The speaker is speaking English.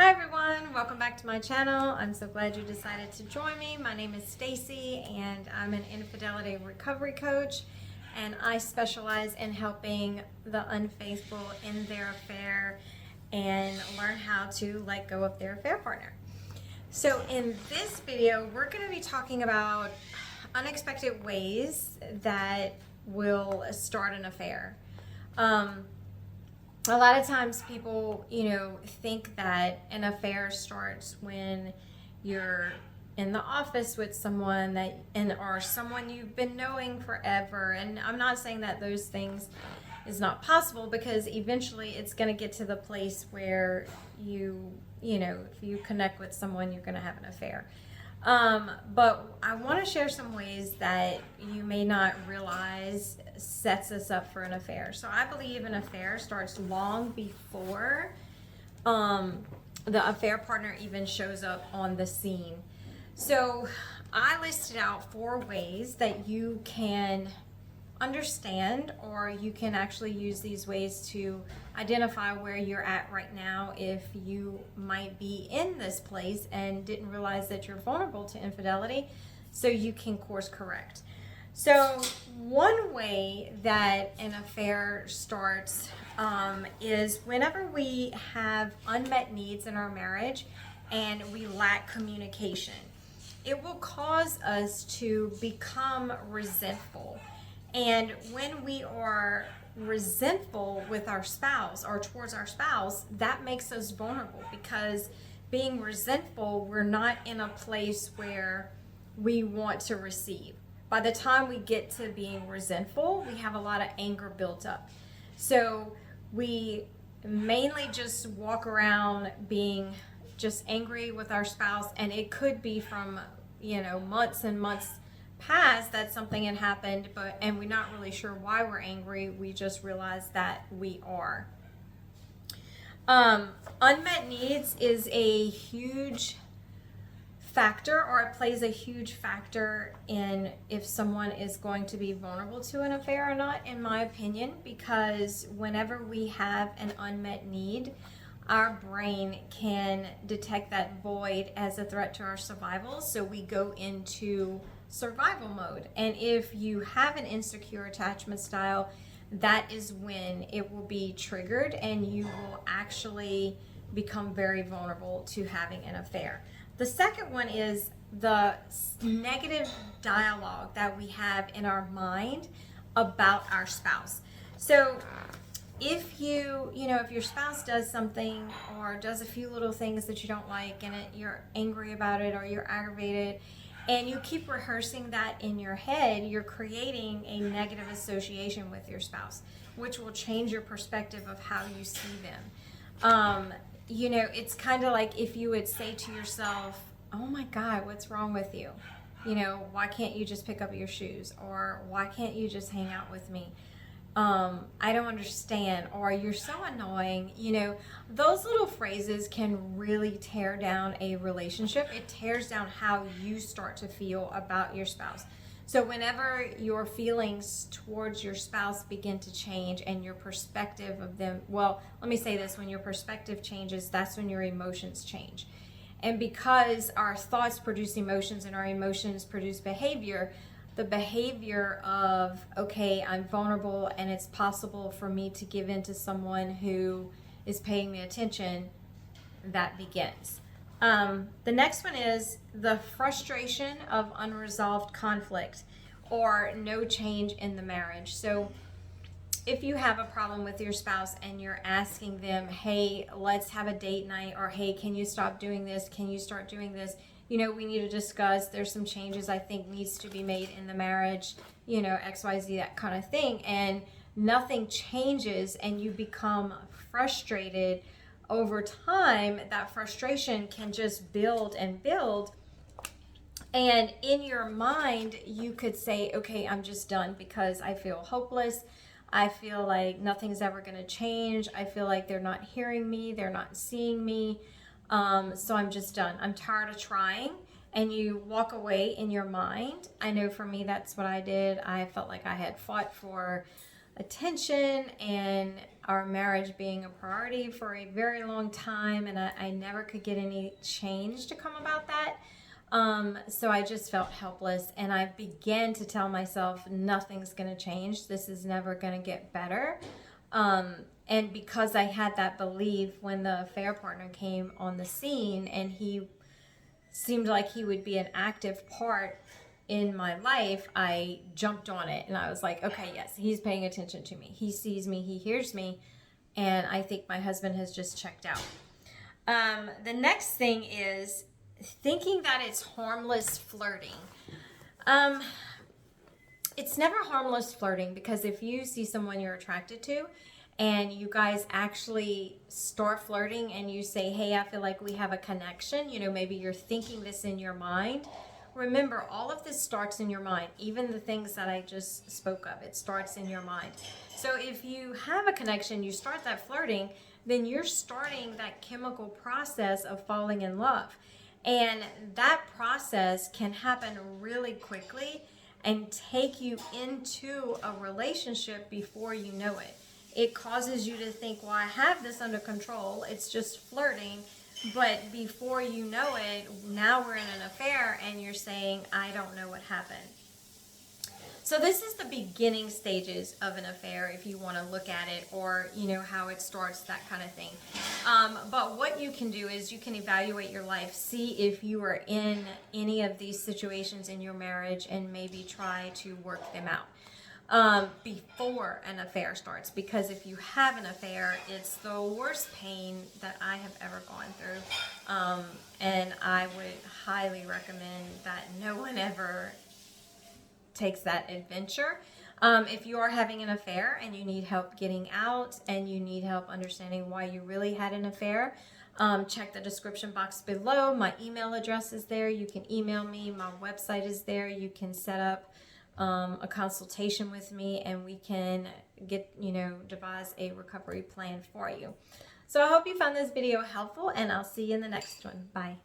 Hi everyone, welcome back to my channel. I'm so glad you decided to join me. My name is Stacey and I'm an infidelity recovery coach, and I specialize in helping the unfaithful in their affair and learn how to let go of their affair partner. So in this video, we're going to be talking about unexpected ways that will start an affair. A lot of times people, think that an affair starts when you're in the office with someone or someone you've been knowing forever. And I'm not saying that those things is not possible, because eventually it's going to get to the place where if you connect with someone, you're going to have an affair. But I want to share some ways that you may not realize sets us up for an affair. So I believe an affair starts long before the affair partner even shows up on the scene. So I listed out 4 ways that you can understand, or you can actually use these ways to identify where you're at right now, if you might be in this place and didn't realize that you're vulnerable to infidelity, so you can course correct. So one way that an affair starts is whenever we have unmet needs in our marriage and we lack communication. It will cause us to become resentful. And when we are resentful with our spouse or towards our spouse, that makes us vulnerable, because being resentful, we're not in a place where we want to receive. By the time we get to being resentful, we have a lot of anger built up. So we mainly just walk around being just angry with our spouse, and it could be from months and months past that something had happened, and we're not really sure why we're angry. We just realize that we are. Unmet needs is a huge factor, or it plays a huge factor in if someone is going to be vulnerable to an affair or not, in my opinion, because whenever we have an unmet need, our brain can detect that void as a threat to our survival, so we go into survival mode. And if you have an insecure attachment style, that is when it will be triggered and you will actually become very vulnerable to having an affair. The second one is the negative dialogue that we have in our mind about our spouse. So if if your spouse does something or does a few little things that you don't like, and you're angry about it or you're aggravated, and you keep rehearsing that in your head, you're creating a negative association with your spouse, which will change your perspective of how you see them. It's kind of like if you would say to yourself, oh my God, what's wrong with you? Why can't you just pick up your shoes? Or why can't you just hang out with me? I don't understand, or you're so annoying. Those little phrases can really tear down a relationship. It tears down how you start to feel about your spouse. So whenever your feelings towards your spouse begin to change and your perspective of them, well, let me say this, when your perspective changes, that's when your emotions change. And because our thoughts produce emotions and our emotions produce behavior, the behavior of, okay, I'm vulnerable and it's possible for me to give in to someone who is paying me attention, that begins. The next one is the frustration of unresolved conflict or no change in the marriage. So if you have a problem with your spouse and you're asking them, hey, let's have a date night, or hey, can you stop doing this? Can you start doing this? We need to discuss, there's some changes I think needs to be made in the marriage, XYZ, that kind of thing. And nothing changes and you become frustrated over time. That frustration can just build and build. And in your mind, you could say, okay, I'm just done because I feel hopeless. I feel like nothing's ever going to change. I feel like they're not hearing me. They're not seeing me. So I'm just done. I'm tired of trying. And you walk away in your mind. I know for me, that's what I did. I felt like I had fought for attention and our marriage being a priority for a very long time, and I never could get any change to come about that. So I just felt helpless, and I began to tell myself nothing's going to change. This is never going to get better. And because I had that belief, when the affair partner came on the scene and he seemed like he would be an active part in my life, I jumped on it and I was like, okay, yes, he's paying attention to me. He sees me, he hears me, and I think my husband has just checked out. The next thing is thinking that it's harmless flirting. It's never harmless flirting, because if you see someone you're attracted to and you guys actually start flirting and you say, hey, I feel like we have a connection, maybe you're thinking this in your mind. Remember, all of this starts in your mind. Even the things that I just spoke of, it starts in your mind. So if you have a connection, you start that flirting, then you're starting that chemical process of falling in love. And that process can happen really quickly and take you into a relationship before you know it. It causes you to think, well, I have this under control. It's just flirting. But before you know it, now we're in an affair and you're saying, I don't know what happened. So this is the beginning stages of an affair, if you want to look at it, or how it starts, that kind of thing. But what you can do is you can evaluate your life, see if you are in any of these situations in your marriage, and maybe try to work them out before an affair starts. Because if you have an affair, it's the worst pain that I have ever gone through, and I would highly recommend that no one ever takes that adventure. If you are having an affair and you need help getting out, and you need help understanding why you really had an affair, check the description box below. My email address is there. You can email me. My website is there. You can set up a consultation with me, and we can devise a recovery plan for you. So I hope you found this video helpful, and I'll see you in the next one. Bye.